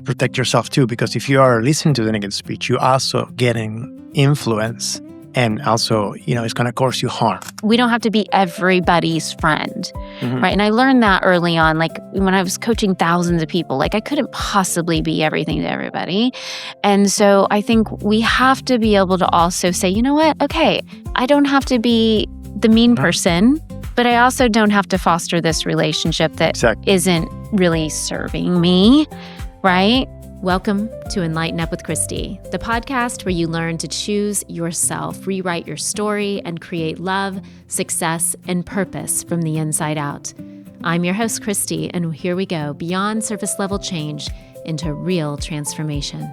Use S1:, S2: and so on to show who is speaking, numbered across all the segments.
S1: protect yourself too, because if you are listening to the negative speech, you're also getting influence, and also, it's going to cause you harm.
S2: We don't have to be everybody's friend,
S1: Mhm.
S2: right? And I learned that early on, like when I was coaching thousands of people, like I couldn't possibly be everything to everybody. And so I think we have to be able to also say, you know what? Okay, I don't have to be the mean person, but I also don't have to foster this relationship that
S1: Exactly.
S2: isn't really serving me, right? Welcome to Enlighten Up with Christy, the podcast where you learn to choose yourself, rewrite your story, and create love, success, and purpose from the inside out. I'm your host, Christy, and here we go, beyond surface level change into real transformation.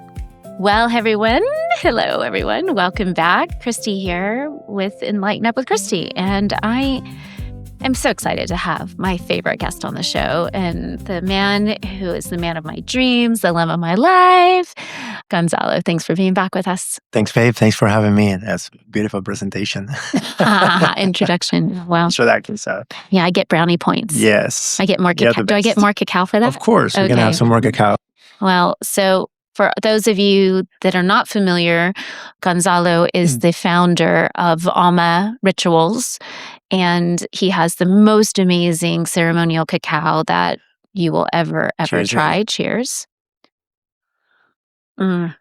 S2: Well, everyone, hello, everyone. Welcome back. Christy here with Enlighten Up with Christy, and I'm so excited to have my favorite guest on the show, and the man who is the man of my dreams, the love of my life, Gonzalo. Thanks for being back with us.
S1: Thanks, babe. Thanks for having me. That's a beautiful presentation.
S2: Introduction. Wow.
S1: Introduction, so.
S2: Yeah, I get brownie points.
S1: Yes.
S2: I get more cacao. Do I get more cacao for that?
S1: Of course. You're going to have some more cacao.
S2: Well, so for those of you that are not familiar, Gonzalo is the founder of Alma Rituals, and he has the most amazing ceremonial cacao that you will ever
S1: Cheers,
S2: try.
S1: yeah.
S2: Cheers. I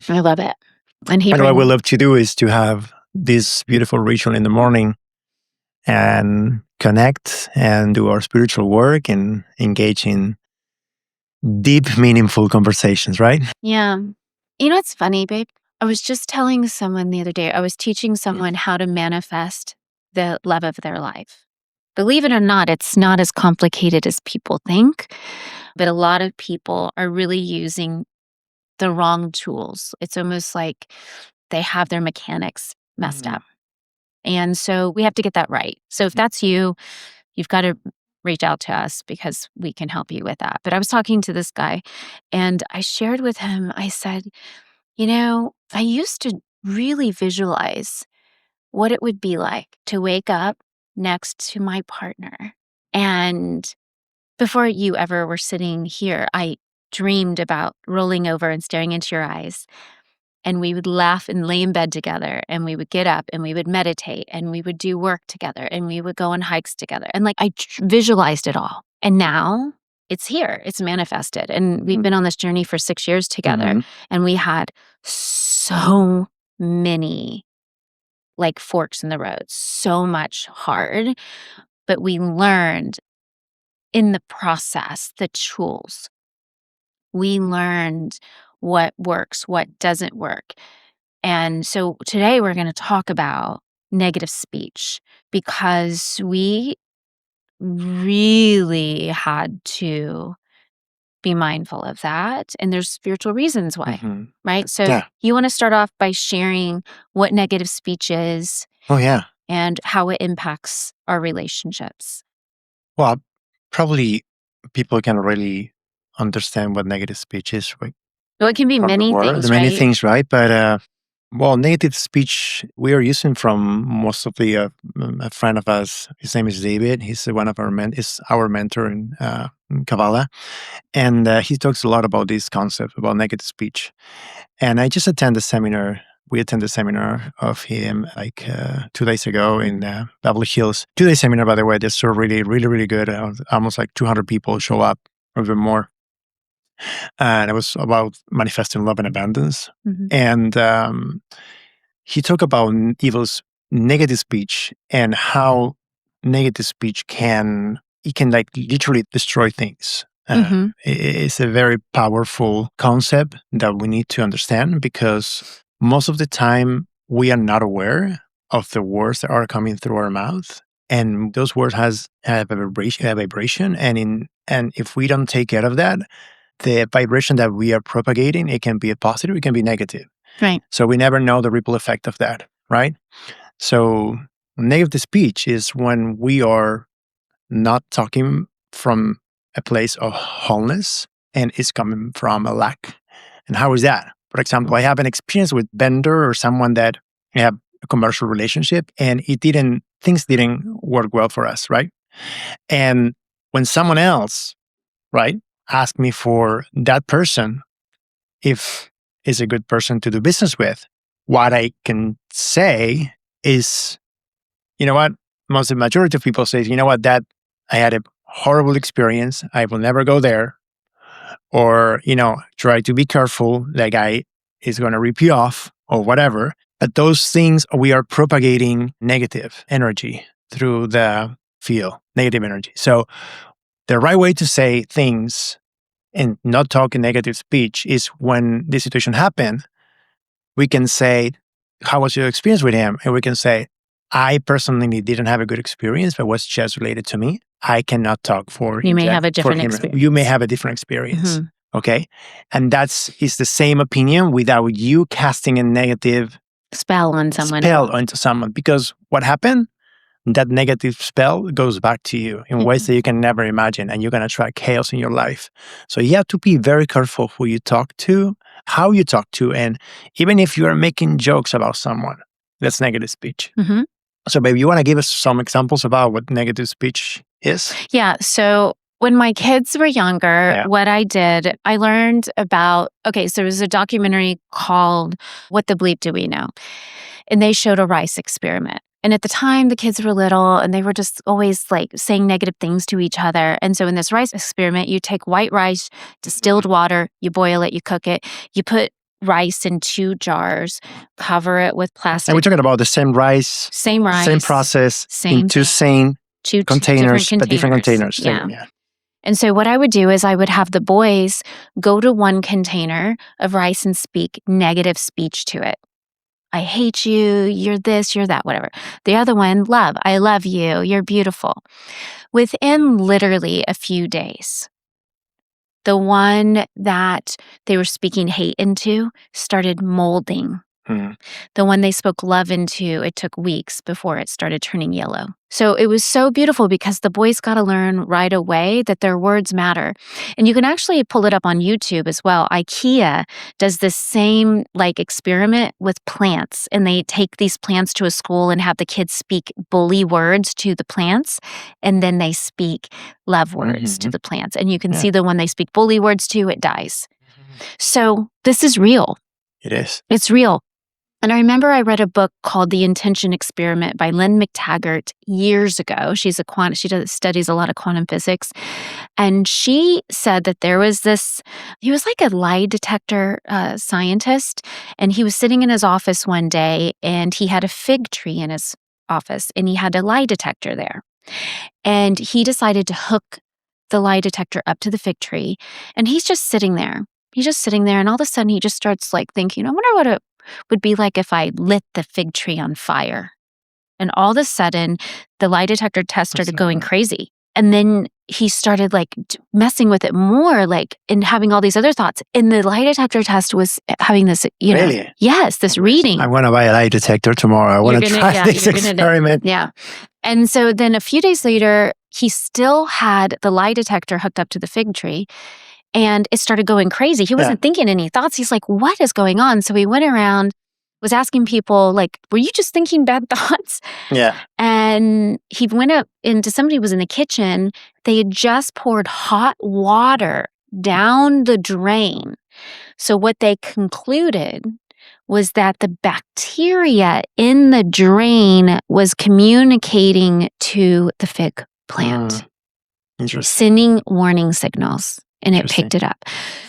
S2: love it. And
S1: what we love to do is to have this beautiful ritual in the morning and connect and do our spiritual work and engage in deep, meaningful conversations, right?
S2: Yeah. You know what's funny, babe? I was just telling someone the other day, I was teaching someone how to manifest the love of their life. Believe it or not, it's not as complicated as people think, but a lot of people are really using the wrong tools. It's almost like they have their mechanics messed up. And so we have to get that right. So if that's you, you've got to reach out to us because we can help you with that. But I was talking to this guy and I shared with him, I said, I used to really visualize what it would be like to wake up next to my partner. And before you ever were sitting here, I dreamed about rolling over and staring into your eyes. And we would laugh and lay in bed together, and we would get up and we would meditate and we would do work together and we would go on hikes together. And like I visualized it all. And now it's here, it's manifested. And we've been on this journey for 6 years together. And we had so many like forks in the road, so much hard. But we learned in the process, the tools. We learned what works, what doesn't work. And so today we're going to talk about negative speech because we really had to be mindful of that. And there's spiritual reasons why, right? So you want to start off by sharing what negative speech is.
S1: Oh, yeah.
S2: And how it impacts our relationships.
S1: Well, probably people can really understand what negative speech is. Right?
S2: Well, it can be many things,
S1: many
S2: right?
S1: things, right? But, negative speech we are using from most of the, a friend of us, his name is David. He's one of is our mentor in Kabbalah. And he talks a lot about this concept, about negative speech. And I just attended a seminar. We attended a seminar of him like 2 days ago in Beverly Hills. 2-day seminar, by the way. That's so really, really, really good. Almost like 200 people show up, or even more. And it was about manifesting love and abundance. And he talked about evil's negative speech and how negative speech can like literally destroy things. It's a very powerful concept that we need to understand because most of the time we are not aware of the words that are coming through our mouth, and those words have a vibration, and if we don't take care of that, the vibration that we are propagating, it can be a positive, it can be negative.
S2: Right.
S1: So we never know the ripple effect of that, right? So negative speech is when we are not talking from a place of wholeness and it's coming from a lack. And how is that? For example, I have an experience with vendor or someone that I have a commercial relationship and things didn't work well for us, right? And when someone else, right, ask me for that person, if is a good person to do business with, what I can say is, you know what? The majority of people say, you know what, that I had a horrible experience. I will never go there. Or, try to be careful. That guy is going to rip you off or whatever. But those things, we are propagating negative energy through the field, negative energy. So the right way to say things and not talk in negative speech is when this situation happened, we can say, how was your experience with him? And we can say, I personally didn't have a good experience, but was just related to me. I cannot talk for
S2: You may
S1: him,
S2: have a different
S1: for him.
S2: experience.
S1: You may have a different experience. Okay. And is the same opinion without you casting a negative
S2: spell on someone.
S1: Onto someone. Because what happened? That negative spell goes back to you in ways that you can never imagine, and you're going to attract chaos in your life. So you have to be very careful who you talk to, how you talk to, and even if you are making jokes about someone, that's negative speech. So, babe, you want to give us some examples about what negative speech is?
S2: Yeah. So when my kids were younger, what I did, I learned about, so there was a documentary called What the Bleep Do We Know? And they showed a rice experiment. And at the time, the kids were little and they were just always like saying negative things to each other. And so in this rice experiment, you take white rice, distilled water, you boil it, you cook it, you put rice in 2 jars, cover it with plastic.
S1: And we're talking about the same rice, same process, in two containers, but different containers.
S2: Yeah. And so what I would do is I would have the boys go to one container of rice and speak negative speech to it. I hate you, you're this, you're that, whatever. The other one, love, I love you, you're beautiful. Within literally a few days, the one that they were speaking hate into started molding. The one they spoke love into, it took weeks before it started turning yellow. So it was so beautiful because the boys got to learn right away that their words matter. And you can actually pull it up on YouTube as well. IKEA does this same experiment with plants, and they take these plants to a school and have the kids speak bully words to the plants, and then they speak love words to the plants. And you can see the one they speak bully words to, it dies. So this is real.
S1: It is.
S2: It's real. And I remember I read a book called The Intention Experiment by Lynn McTaggart years ago. She studies a lot of quantum physics. And she said that there was he was like a lie detector scientist. And he was sitting in his office one day and he had a fig tree in his office and he had a lie detector there. And he decided to hook the lie detector up to the fig tree. And he's just sitting there. And all of a sudden he just starts thinking, I wonder what it would be like if I lit the fig tree on fire. And all of a sudden, the lie detector test started going crazy. And then he started messing with it more, and having all these other thoughts. And the lie detector test was having this,
S1: Really?
S2: Yes, this reading.
S1: I want to buy a lie detector tomorrow. I want to try this experiment.
S2: Yeah. And so then a few days later, he still had the lie detector hooked up to the fig tree. And it started going crazy. He wasn't thinking any thoughts. He's like, what is going on? So he went around, was asking people, were you just thinking bad thoughts?
S1: Yeah.
S2: And he went up into somebody was in the kitchen. They had just poured hot water down the drain. So what they concluded was that the bacteria in the drain was communicating to the fig plant.
S1: Interesting.
S2: Sending warning signals. And it picked it up.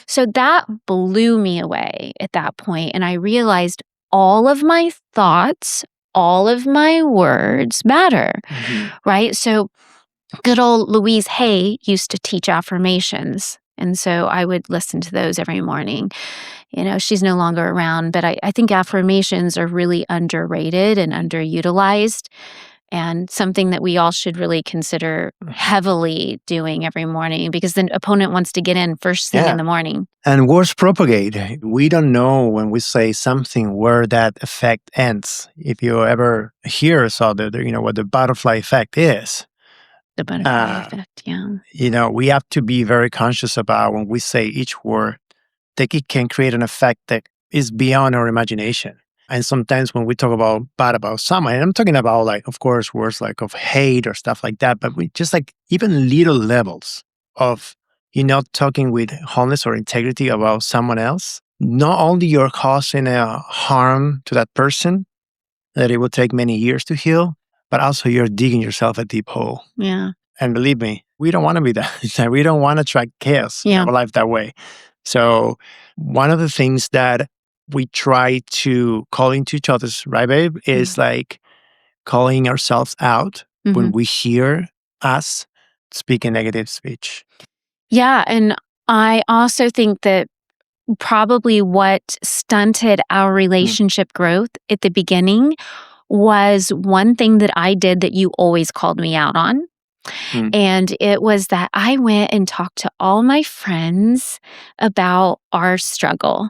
S2: So that blew me away at that point. And I realized all of my thoughts, all of my words matter, right? So good old Louise Hay used to teach affirmations. And so I would listen to those every morning. She's no longer around, but I think affirmations are really underrated and underutilized. And something that we all should really consider heavily doing every morning because the opponent wants to get in first thing in the morning.
S1: And words propagate. We don't know when we say something where that effect ends. If you ever saw what the butterfly effect is.
S2: The butterfly effect, yeah.
S1: We have to be very conscious about when we say each word that it can create an effect that is beyond our imagination. And sometimes when we talk bad about someone, and I'm talking about of course, words of hate or stuff like that, but we just even little levels of you're not talking with wholeness or integrity about someone else, not only you're causing a harm to that person that it will take many years to heal, but also you're digging yourself a deep hole.
S2: Yeah.
S1: And believe me, we don't want to be that. We don't want to attract chaos in our life that way. So one of the things that we try to call into each other's, right, babe, is like calling ourselves out when we hear us speaking negative speech.
S2: Yeah. And I also think that probably what stunted our relationship growth at the beginning was one thing that I did that you always called me out on. And it was that I went and talked to all my friends about our struggle.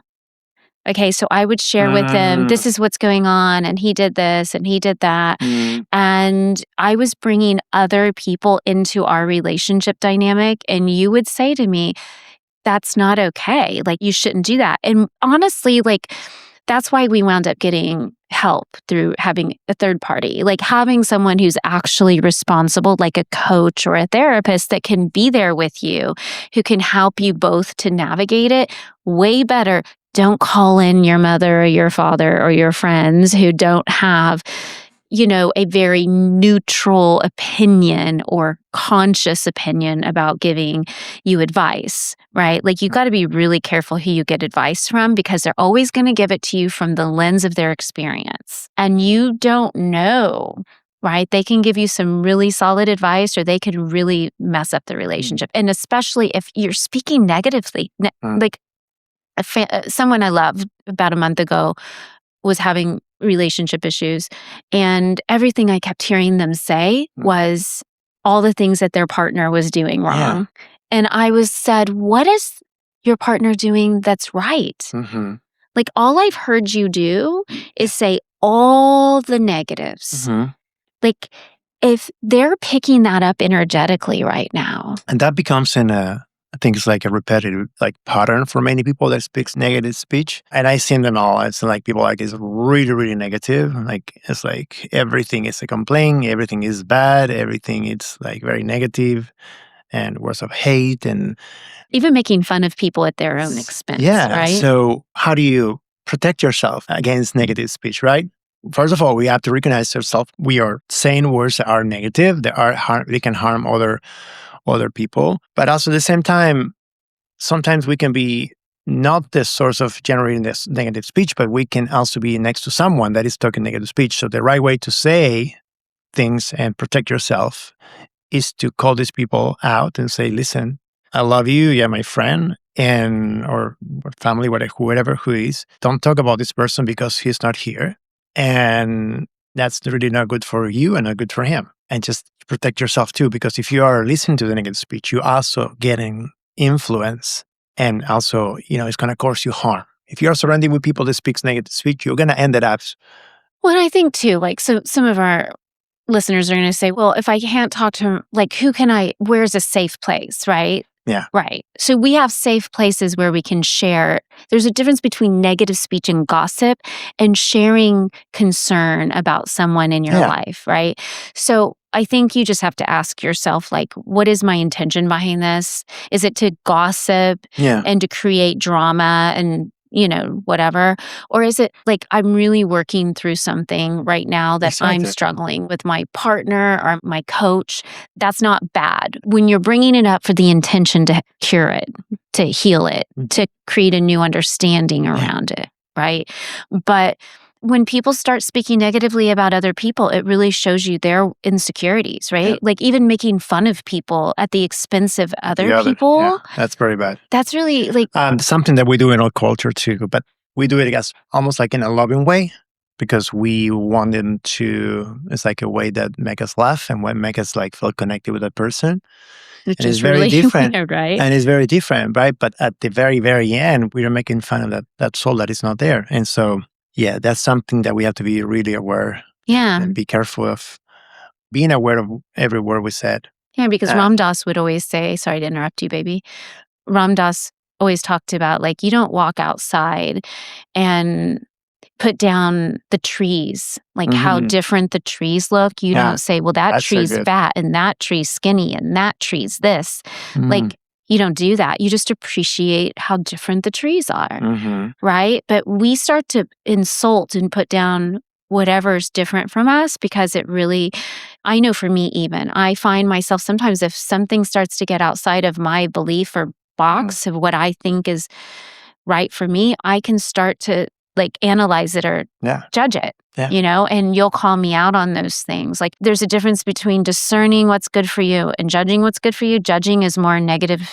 S2: Okay, so I would share with them, this is what's going on, and he did this, and he did that. And I was bringing other people into our relationship dynamic, and you would say to me, that's not okay. Like, you shouldn't do that. And honestly, like, that's why we wound up getting help through having a third party, like having someone who's actually responsible, like a coach or a therapist that can be there with you, who can help you both to navigate it way better. Don't call in your mother or your father or your friends who don't have, a very neutral opinion or conscious opinion about giving you advice, right? Like, you got to be really careful who you get advice from, because they're always going to give it to you from the lens of their experience. And you don't know, right? They can give you some really solid advice, or they could really mess up the relationship. And especially if you're speaking negatively, like someone I loved about a month ago was having relationship issues, and everything I kept hearing them say was all the things that their partner was doing wrong. And I said, what is your partner doing that's right? Like, all I've heard you do is say all the negatives. Like, if they're picking that up energetically right now.
S1: And that becomes I think it's like a repetitive pattern for many people that speaks negative speech. And I see them all. It's like people it's really, really negative. Like, it's like everything is a complaint, everything is bad, everything is like very negative, and words of hate, and
S2: even making fun of people at their own expense. Right?
S1: So how do you protect yourself against negative speech, right? First of all, we have to recognize ourselves. We are saying words that are negative, that are they can harm other people. But also at the same time, sometimes we can be not the source of generating this negative speech, but we can also be next to someone that is talking negative speech. So the right way to say things and protect yourself is to call these people out and say, listen, I love you. You're my friend, or family, whatever, whoever who is. Don't talk about this person because he's not here. And that's really not good for you and not good for him. And just protect yourself too, because if you are listening to the negative speech, you're also getting influence, and also, it's going to cause you harm. If you're surrounded with people that speaks negative speech, you're going to end it up.
S2: Well, I think too, like, so some of our listeners are going to say, well, if I can't talk to him, like, where's a safe place, right?
S1: Yeah.
S2: Right. So we have safe places where we can share. There's a difference between negative speech and gossip and sharing concern about someone in your life, right? So I think you just have to ask yourself, like, what is my intention behind this? Is it to gossip and to create drama and whatever? Or is it like, I'm really working through something right now that I'm struggling with my partner or my coach? That's not bad. When you're bringing it up for the intention to cure it, to heal it, to create a new understanding around it, right? But when people start speaking negatively about other people, it really shows you their insecurities, right? Like, even making fun of people at the expense of other people.
S1: Yeah, that's very bad.
S2: That's really like
S1: something that we do in our culture too, but we do it as almost like in a loving way, because we want them to. It's like a way that make us laugh and make us like feel connected with that person.
S2: Which is very different, weird, right?
S1: And it's very different, right? But at the very, very end, we are making fun of that soul that is not there, and so. Yeah, that's something that we have to be really aware. And be careful of being aware of every word we said.
S2: Yeah, because Ram Dass would always say, sorry to interrupt you, baby. Ram Dass always talked about, like, you don't walk outside and put down the trees, like how different the trees look. You don't say, well, that tree's fat and that tree's skinny and that tree's this. Like, You don't do that. You just appreciate how different the trees are, right? But we start to insult and put down whatever's different from us because it really, I know for me even, I find myself sometimes if something starts to get outside of my belief or box of what I think is right for me, I can start to like analyze it or judge it, and you'll call me out on those things. Like there's a difference between discerning what's good for you and judging what's good for you. Judging is more negative,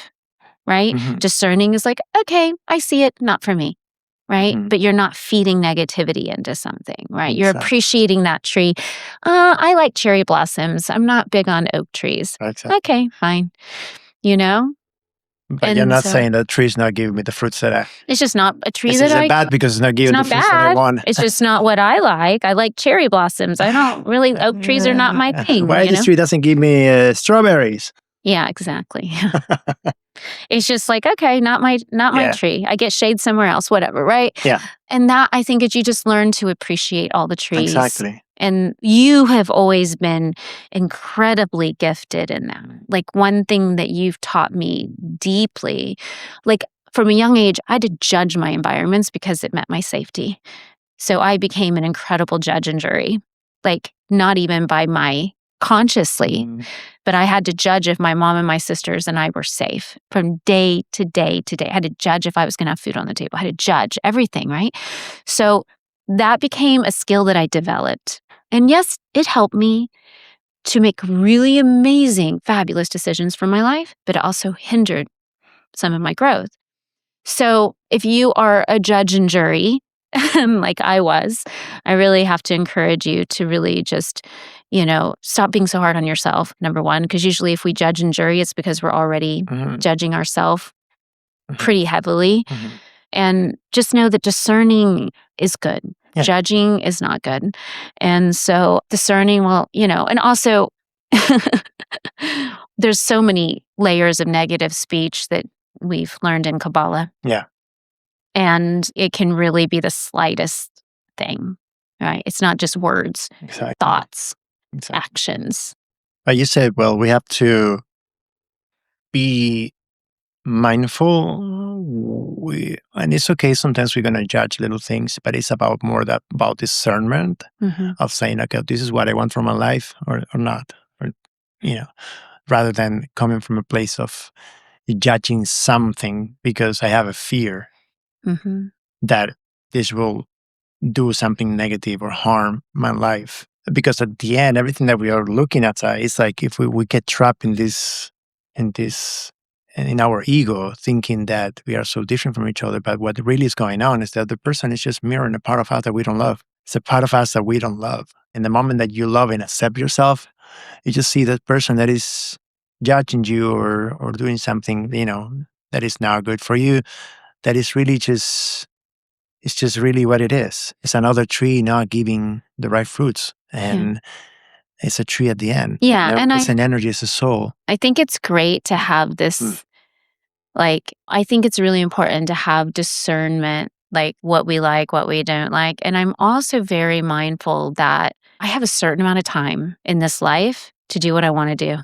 S2: right? Discerning is like, okay, I see it, not for me, right? But you're not feeding negativity into something, right? You're appreciating that tree. I like cherry blossoms. I'm not big on oak trees. Okay, fine.
S1: But you're not saying that tree's not giving me the fruits that I...
S2: It's just not a tree
S1: Is
S2: that
S1: it bad because it's not giving the fruits that I want?
S2: It's just not what I like. I like cherry blossoms. I don't really... Oak trees are not my thing.
S1: Why this tree doesn't give me strawberries?
S2: Yeah, exactly. It's just like, okay, not my tree. I get shade somewhere else, whatever, right?
S1: Yeah.
S2: And that, I think, is you just learn to appreciate all the trees.
S1: Exactly.
S2: And you have always been incredibly gifted in that. Like one thing that you've taught me deeply, like from a young age, I had to judge my environments because it meant my safety. So I became an incredible judge and jury, like not even by my consciously, but I had to judge if my mom and my sisters and I were safe from day to day to day. I had to judge if I was going to have food on the table. I had to judge everything, right? So that became a skill that I developed. And yes, it helped me to make really amazing, fabulous decisions for my life, but it also hindered some of my growth. So if you are a judge and jury, like I was, I really have to encourage you to really just, stop being so hard on yourself, number one, because usually if we judge and jury, it's because we're already judging ourselves pretty heavily. And just know that discerning is good. Yeah. Judging is not good. And so discerning, and also there's so many layers of negative speech that we've learned in Kabbalah.
S1: Yeah.
S2: And it can really be the slightest thing, right? It's not just words, thoughts, actions.
S1: But you said, well, we have to be mindful. And it's okay, sometimes we're going to judge little things, but it's about discernment of saying, okay, this is what I want from my life or not, or rather than coming from a place of judging something because I have a fear that this will do something negative or harm my life. Because at the end, everything that we are looking at is like if we get trapped in our ego, thinking that we are so different from each other. But what really is going on is that the person is just mirroring a part of us that we don't love. It's a part of us that we don't love. And the moment that you love and accept yourself, you just see that person that is judging you or doing something, that is not good for you. That is really it's just really what it is. It's another tree not giving the right fruits. And it's a tree at the end.
S2: Yeah. And
S1: it's an energy, it's a soul.
S2: I think it's great to have this, I think it's really important to have discernment, like what we like, what we don't like. And I'm also very mindful that I have a certain amount of time in this life to do what I want to do.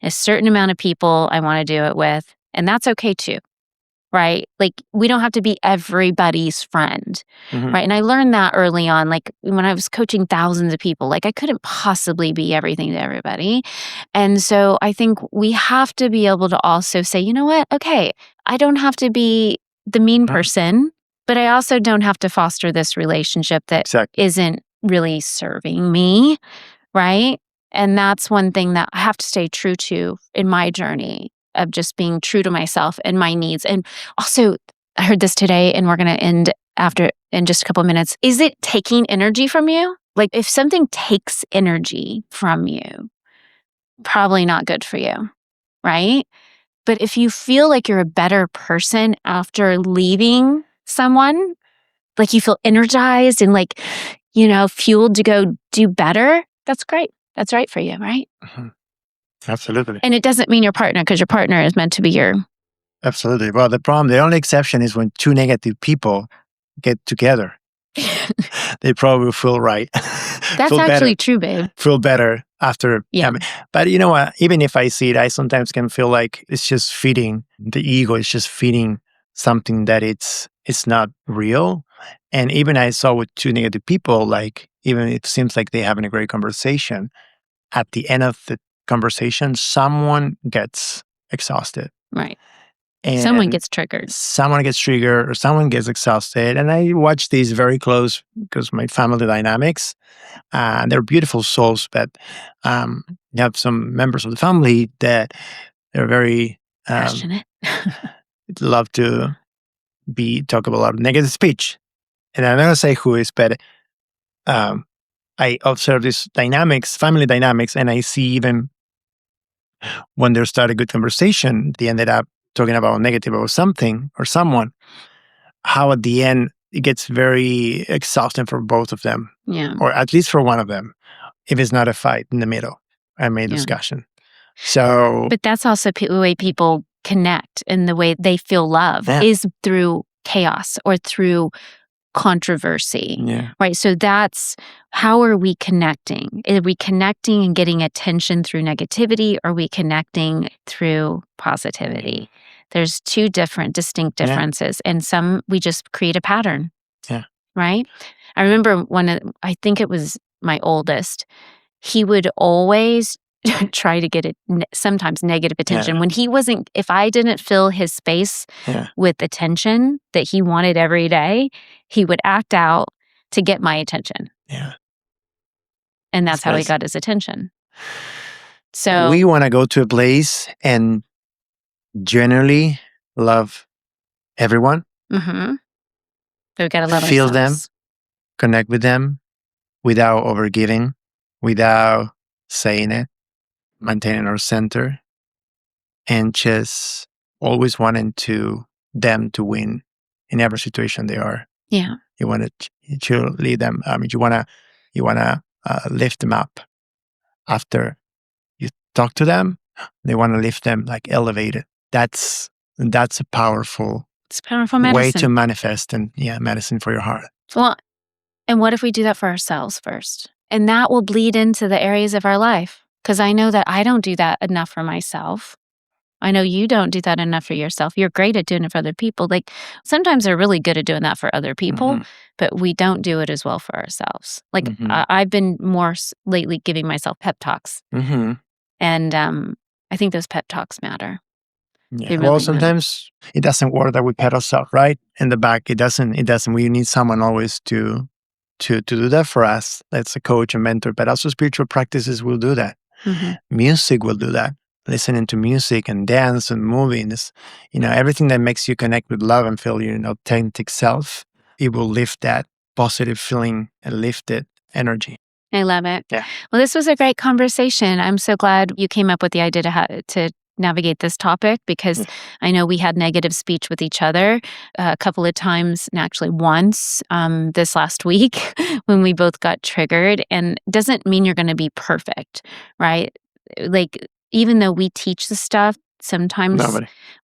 S2: A certain amount of people I want to do it with. And that's okay too. Right? Like we don't have to be everybody's friend, right? And I learned that early on, like when I was coaching thousands of people, like I couldn't possibly be everything to everybody. And so I think we have to be able to also say, you know what? Okay, I don't have to be the mean person, but I also don't have to foster this relationship that isn't really serving me, right? And that's one thing that I have to stay true to in my journey of just being true to myself and my needs. And also, I heard this today, and we're going to end after in just a couple of minutes. Is it taking energy from you? Like if something takes energy from you, probably not good for you, right? But if you feel like you're a better person after leaving someone, like you feel energized and like, fueled to go do better, that's great. That's right for you, right?
S1: Absolutely.
S2: And it doesn't mean your partner, because your partner is meant to be your...
S1: Absolutely. Well, the only exception is when two negative people get together. They probably feel right.
S2: That's
S1: feel
S2: actually
S1: better.
S2: true, babe.
S1: Feel better after.
S2: Yeah.
S1: But you know what? Even if I see it, I sometimes can feel like it's just feeding the ego. It's just feeding something that it's not real. And even I saw with two negative people, like even it seems like they're having a great conversation. At the end of the conversation, someone gets exhausted.
S2: Right.
S1: And
S2: someone gets triggered.
S1: Someone gets triggered or someone gets exhausted. And I watch these very close because my family dynamics. They're beautiful souls, but you have some members of the family that they're very
S2: Passionate.
S1: love to talk about a lot of negative speech. And I'm not gonna say who is, but I observe these dynamics, family dynamics, and I see even when they start a good conversation, they ended up talking about negative about something or someone, how at the end it gets very exhausting for both of them.
S2: Yeah.
S1: Or at least for one of them, if it's not a fight in the middle, I made discussion. So,
S2: but that's also the way people connect and the way they feel love is through chaos or through controversy, right? So that's how are we connecting? Are we connecting and getting attention through negativity? Or are we connecting through positivity? There's two distinct differences. And some, we just create a pattern, right? I remember I think it was my oldest, he would always try to get sometimes negative attention. When he wasn't, if I didn't fill his space with attention that he wanted every day, he would act out to get my attention. And that's how he got his attention. So
S1: we want to go to a place and generally love everyone.
S2: Mm-hmm. So we got to love
S1: feel
S2: ourselves.
S1: them, connect with them without overgiving, without saying it, maintaining our center, and just always wanting them to win in every situation they are.
S2: Yeah.
S1: You want to lead them. I mean, you want to lift them up after you talk to them. They want to lift them, like elevate it. That's a powerful.
S2: It's powerful medicine.
S1: Way to manifest and medicine for your heart.
S2: Well, and what if we do that for ourselves first? And that will bleed into the areas of our life. Because I know that I don't do that enough for myself. I know you don't do that enough for yourself. You're great at doing it for other people. Like sometimes they're really good at doing that for other people, but we don't do it as well for ourselves. Like I've been more lately giving myself pep talks. And I think those pep talks matter.
S1: Yeah. Well, sometimes it doesn't work that we pat ourselves, right? In the back, it doesn't. We need someone always to do that for us. That's a coach, a mentor, but also spiritual practices will do that. Music will do that. Listening to music and dance and moving, everything that makes you connect with love and feel your authentic self, it will lift that positive feeling and lifted energy.
S2: I love it.
S1: Yeah.
S2: Well, this was a great conversation. I'm so glad you came up with the idea to navigate this topic because I know we had negative speech with each other a couple of times, and actually once this last week when we both got triggered. And it doesn't mean you're going to be perfect, right? Like, even though we teach the stuff, sometimes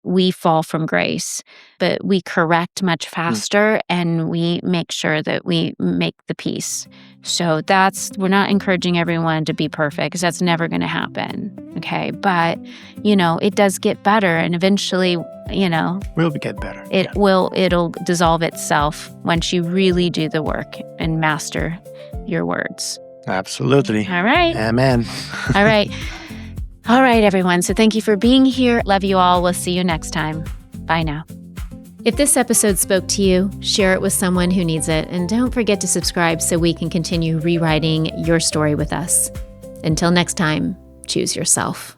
S2: we fall from grace, but we correct much faster and we make sure that we make the peace. So we're not encouraging everyone to be perfect because that's never going to happen. Okay. But, it does get better and eventually,
S1: will get better.
S2: It'll dissolve itself once you really do the work and master your words.
S1: Absolutely.
S2: All right.
S1: Amen.
S2: All right. All right, everyone. So thank you for being here. Love you all. We'll see you next time. Bye now. If this episode spoke to you, share it with someone who needs it. And don't forget to subscribe so we can continue rewriting your story with us. Until next time, choose yourself.